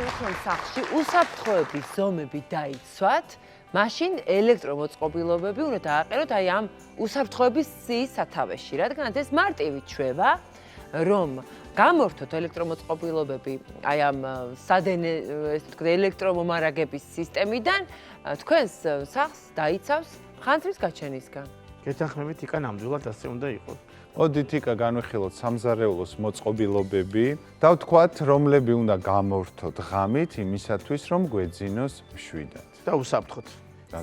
შევახმაროთ სახლში უსაფრთხოების ზომები დაიცვათ, მაშინ ელექტრომოწყობილობები უნდა დააყენოთ აი ამ უსაფრთხოების სიის სათავეში, რადგანაც ეს მარტივი ჩვევა, რომ გამორთოთ ელექტრომოწყობილობები აი ამ სადენე ელექტრომომარაგების სისტემიდან თქვენს სახლს დაიცავს ხანძრის გაჩენისგან. გეთანხმებით იქა ნამდვილად ასე უნდა იყოს. მოდით იქა განვიხილოთ სამზარეულოს მოწყობილობები და ვთქვათ, რომლები უნდა გამორთოთ ღამით იმისათვის, რომ გვეძინოს მშვიდად. და უსაფრთხოდ.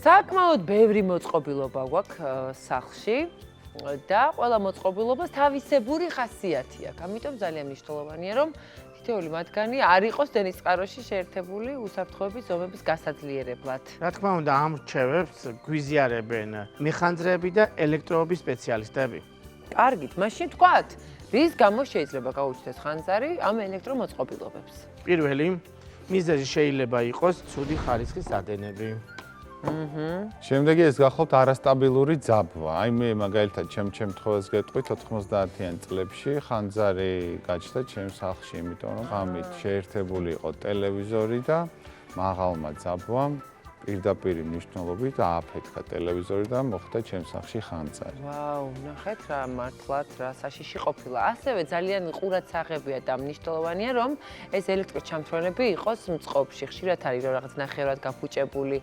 საკმაოდ ბევრი მოწყობილობა გვაქვს სახლში და ყველა მოწყობილობას თავისებური ხასიათი აქვს. ამიტომ ძალიან მნიშვნელოვანია, რომ თითოეული მათგანი არ იყოს დენის წყაროში შეერთებული უსაფრთხოების ზომების გასაძლიერებლად. რა თქმა უნდა, ამ რჩევებს გვიზიარებენ მეხანძრეები და ელექტროობის სპეციალისტები. კარგით, მაშინ თქვათ, რის გამო შეიძლება გაუჩნდეს ხანძარი ამ ელექტრომოწყობილობებს? პირველი, მიზეზი შეიძლება იყოს ცუდი ხარისხის სადენები. შემდეგი ეს გახლავთ არასტაბილური ძაბვა. აი მე მაგალითად ჩემ შემთხვევას გეტყვით 90-იან წლებში ხანძარი გაჩნდა ჩემს სახლში, იმიტომ რომ ღამით შეერთებული იყო ტელევიზორი და მაღალმა ძაბვამ პირდაპირ მნიშვნელობით ააფეთქა ტელევიზორი და მოხდა ჩემს სახლში ხანძარი. ვაუ, ნახეთ რა მართლაც რა საშიში ყოფილა. ასევე ძალიან ყურადსაღებია და მნიშვნელოვანია, რომ ეს ელექტროჩამთვრალები იყოს მწყობში. ხშირად არის რომ რაღაც ნახევრად გაფუჭებული,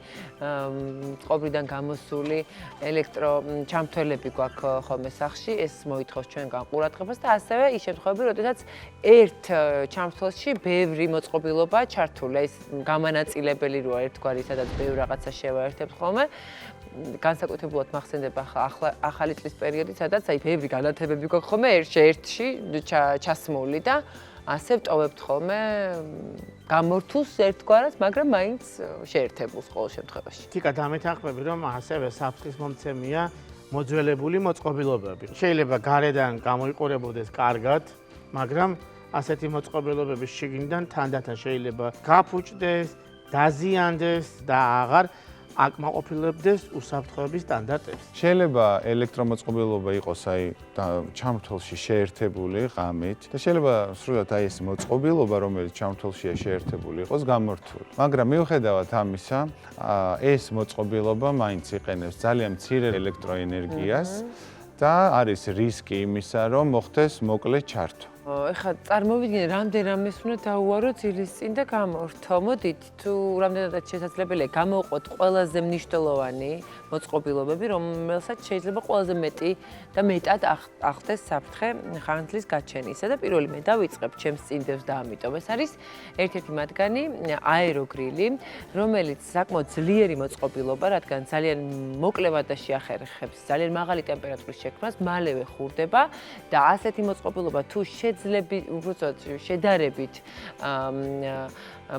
მწყობრიდან გამოსული ელექტროჩამთვრალები გვაქვს ხოლმე სახლში. ეს მოითხოვს ჩვენგან ყურადღებას და ასევე ის შემთხვევები, როდესაც ერთ ჩამთვლელში ბევრი მოწყობილობა ჩართული. ეს გამანაწილებელი როა ერთგვარი, სადაც ბევრი რაღაცა შევაერთებთ ხოლმე. განსაკუთრებულად მახსენდება ახალი წლის პერიოდი, სადაც აი ბევრი განათებები გვაქვს ხოლმე ერთ-ერთში ჩასმული და ასე ვტოვებთ ხოლმე გამორთულს ერთგვარად, მაგრამ მაინც შეერთებულს ყოველ შემთხვევაში. თიკა დამეთანხმები, რომ ასევე საფრთხის მომცემია მოძველებული მოწყობილობები. შეიძლება გარედან გამოიყურებოდეს კარგად, მაგრამ ასეთი მოწყობილობების შიგნიდან თანდათან შეიძლება გაფუჭდეს, დაზიანდეს და აღარ აკმაყოფილებდეს უსაფრთხოების სტანდარტებს. შეიძლება ელექტრომოწყობილობა იყოს აი ჩამრთველში შეერთებული ღამით და შეიძლება სრულად აი ეს მოწყობილობა, რომელიც ჩამრთველშია შეერთებული იყოს, გამორთული. მაგრამ მიუხედავად ამისა, ეს მოწყობილობა მაინც იყენებს ძალიან მცირე ელექტროენერგიას და არის რისკი იმისა, რომ მოხდეს მოკლე ჩართვა. ეხლა წარმოვიდგინე, რამდენადაც უნდა დაუარო ძილის წინ და გამორთო. მოდით, თუ რამდენადაც შესაძლებელია გამოვყოთ ყველაზე მნიშვნელოვანი მოწყობილობები, რომელსაც შეიძლება ყველაზე მეტი და მეტად ახდენს საფრთხე ხანძრის გაჩენისა და პირველი მე დავიწყებ ჩემს წინდებს და ამიტომ ეს არის ერთ-ერთი მათგანი აეროგრილი, რომელიც საკმაოდ ძლიერი მოწყობილობა, რადგან ძალიან მოკლე ვადაში ახერხებს ძალიან მაღალი ტემპერატურის შექმნას, მალევე ხურდება და ასეთი მოწყობილობა თუ უბრალოდ შედარებით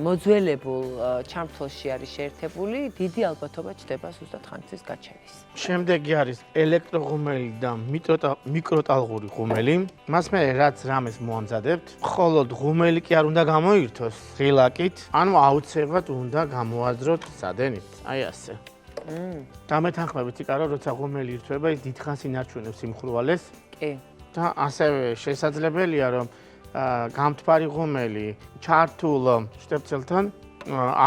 მოძველებულ ჩამრთველში არის შეერთებული, დიდი ალბათობა ჩნდება ზუსტად ხანძრის გაჩენის. შემდეგი არის ელექტროღუმელი და მიკროტალღური ღუმელი. მას მე რაც რამეს მოამზადებთ, მხოლოდ ღუმელი კი არ უნდა გამოირთოს ღილაკით, ანუ აუცილებლად უნდა გამოაძროთ სადენით. აი ასე. დამეთანხმებით იქა რომ როცა ღუმელი ირთვება, ის დიდხანს ინარჩუნებს სიმხურვალეს. კი. და ასევე შესაძლებელია რომ გამთბარი ღუმელი ჩართულ შტეფცელთან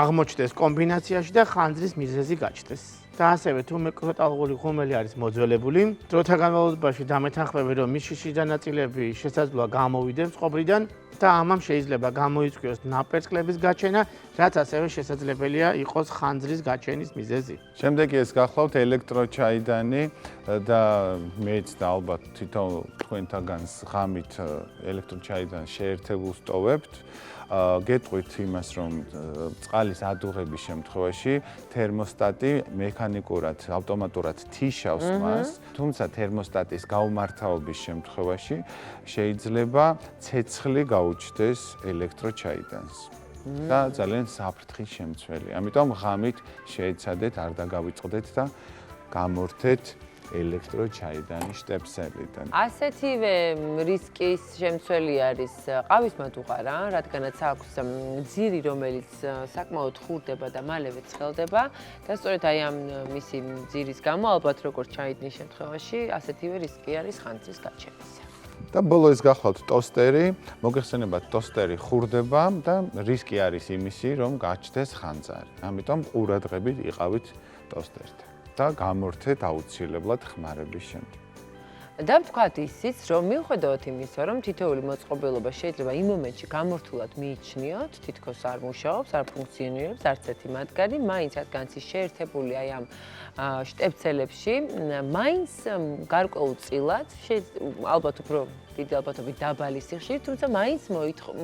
აღმოჩნდეს კომბინაციაში და ხანძრის მიზეზი გაჩნდეს. და ასევე თუ მიკროტალღური ღუმელი არის მოძველებული, დროთა განმავლობაში დამეთანხმები რომ მისი შიდა ნაწილები შესაძლოა გამოვიდეს წყობრიდან და ამამ შეიძლება გამოიწვიოს ნაპერწკლების გაჩენა, რაც ასევე შესაძლებელია იყოს ხანძრის გაჩენის მიზეზი. შემდეგი ეს გახლავთ ელექტროჩაიდანი და მეც და ალბათ თვითონ თქვენთაგან ღამით ელექტროჩაიდანს შეერთებულს ტოვებთ. გეტყვით იმას, რომ წყალის ადუღების შემთხვევაში თერმოსტატი მექანიკურად, ავტომატურად თიშავს მას, თუმცა თერმოსტატის გაუმართავობის შემთხვევაში შეიძლება ცეცხლი გაუჩნდეს ელექტროჩაიდანს. და ძალიან საფრთხის შემცველი. ამიტომ ღამით შეეცადეთ, არ დაგავიწყდეთ და გამორთეთ ელექტროჩაიდანი შტეფსელიდან. ასეთივე რისკის შემცველი არის ყავის მადუღარა, რადგანაც აქვს ძირი, რომელიც საკმაოდ ხურდება და მალევე ცხელდება და სწორედ აი ამ მისი ძირის გამო, ალბათ როგორც ჩაიდნის შემთხვევაში, ასეთივე რისკი არის ხანძრის გაჩენისა. და ბოლო ის გახლავთ ტოსტერი, მოგეხსენებათ ტოსტერი ხურდება და რისკი არის იმისი, რომ გაჩნდეს ხანძარი. ამიტომ ყურადღებით იყავით ტოსტერთან და გამორთეთ აუცილებლად ხმარების შემდეგ. და ვთქვათ ისიც, რომ მიუხედავად იმისა, რომ თითოეული მოწყობილობა შეიძლება იმ მომენტში გამორთულად მიიჩნიოთ, თითქოს არ მუშაობს, არ ფუნქციონირებს არც ერთი მათგანი, მაინც რადგანაც ის შეერთებული აი ამ შტებცელებში, მაინც გარკვეულწილად, ალბათ უფრო დიდი ალბათობით დაბალი სიხშირით, თუმცა მაინც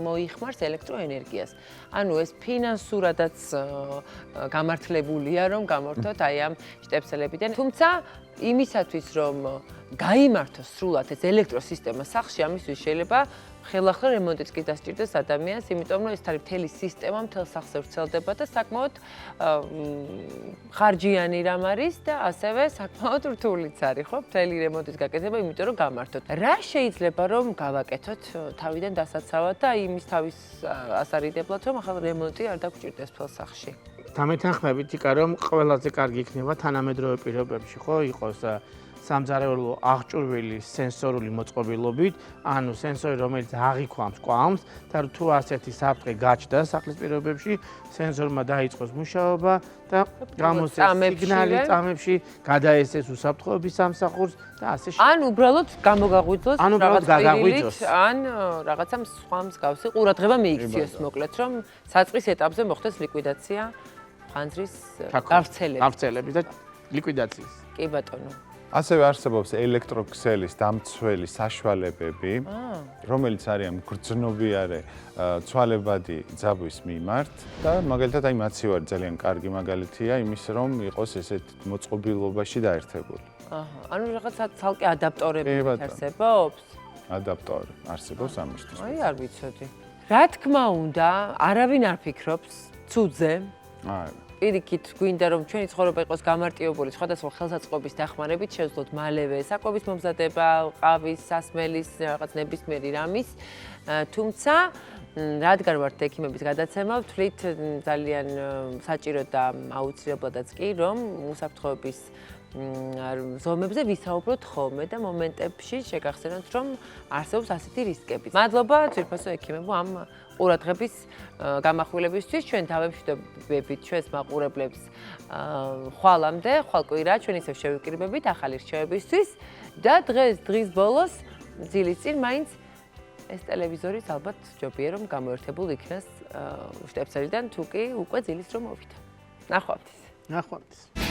მოიხმარს ელექტროენერგიას. ანუ ეს ფინანსურადაც გამართლებულია, რომ გამორთოთ აი ამ შტებცელებიდან. თუმცა იმისათვის, რომ გაიმართოს სრულად ეს ელექტროსისტემა სახლში, ამისთვის შეიძლება ხელახლა რემონტიც კი დასჭირდეს ადამიანს, იმიტომ რომ ეს არის მთელი სისტემა, მთელ სახლზე ვრცელდება და საკმაოდ ხარჯიანი რამ არის და ასევე საკმაოდ რთულიც არის, ხო? მთელი რემონტის გაკეთება, იმიტომ რომ გამართოთ. რა შეიძლება რომ გავაკეთოთ თავიდან დასაცავად და იმის თავის ასარიდებლად, რომ ახლა რემონტი არ დაგჭირდეს მთელ სახლში? დამეთანხმებით იკა რომ ყველაზე კარგი იქნება თანამედროვე პირობებში, ხო, იყოს სამზარეულო აღჭურვილი სენსორული მოწყობილობით, ანუ სენსორი, რომელიც აღიქვამს კვამს და თუ ასეთი საფრთხე გაჩნდა სახლის პირობებში, სენსორმა დაიწყოს მუშაობა და გამოსცეს სიგნალი წამებში, გადაესეს უსაფრთხოების სამსახურს და ასე შემდეგ. ან უბრალოდ გამოგაღვიძოს რაღაც გაგაღვიძოს. ან რაღაცა სხვა მსგავსი ყურადღება მიიქციოს, მოკლედ, რომ საწყის ეტაპზე მოხდეს ლიკვიდაცია ხანძრის გავრცელების და ლიკვიდაციის. კი ბატონო. ასევე არსებობს ელექტროქსელის დამცველი საშუალებები, რომელიც არის ამ გრძნობიარე ცვალებადი ძაბვის მიმართ და მაგალითად აი მაცივარი ძალიან კარგი მაგალითია იმის, რომ იყოს ესეთ მოწყობილობაში დაერთებული. ანუ რაღაცა ცალკე ადაპტორები არსებობს? ადაპტორი არსებობს ამისთვის. აი არ ვიცოდი. რა თქმა უნდა, არავინ არ ფიქრობს ცუძე. პირიქით გვინდა რომ ჩვენი ცხოვრება იყოს გამარტივებული სხვადასხვა ხელსაწყობის დახმარებით, შევძლოთ მალევე საკვების მომზადება, ყავის, სასმელის, რაღაც ნებისმიერი რამის. თუმცა, რადგან ვართ ექიმების გადაცემა, ვთვლით ძალიან საჭირო და აუცილებლადაც კი, რომ უსაფრთხოების ზომებზე ვისაუბროთ ხოლმე და მომენტებში შეგახსენოთ, რომ არსებობს ასეთი რისკები. მადლობა ძვირფასო ექიმებო ამ ყურადღების გამახვილებისთვის, ჩვენ დავემშვიდობებით ჩვენს მაყურებლებს ხვალამდე, ხვალკვირა ჩვენ ისევ შევიკრიბებით ახალი რჩევებისთვის და დღის ბოლოს ძილის წინ მაინც ეს ტელევიზორიც ალბათ ჯობია რომ გამოერთებულ იქნას შტებცელიდან თუ კი უკვე ძილის რომ მოვიდა. ნახვამდის. ნახვამდის.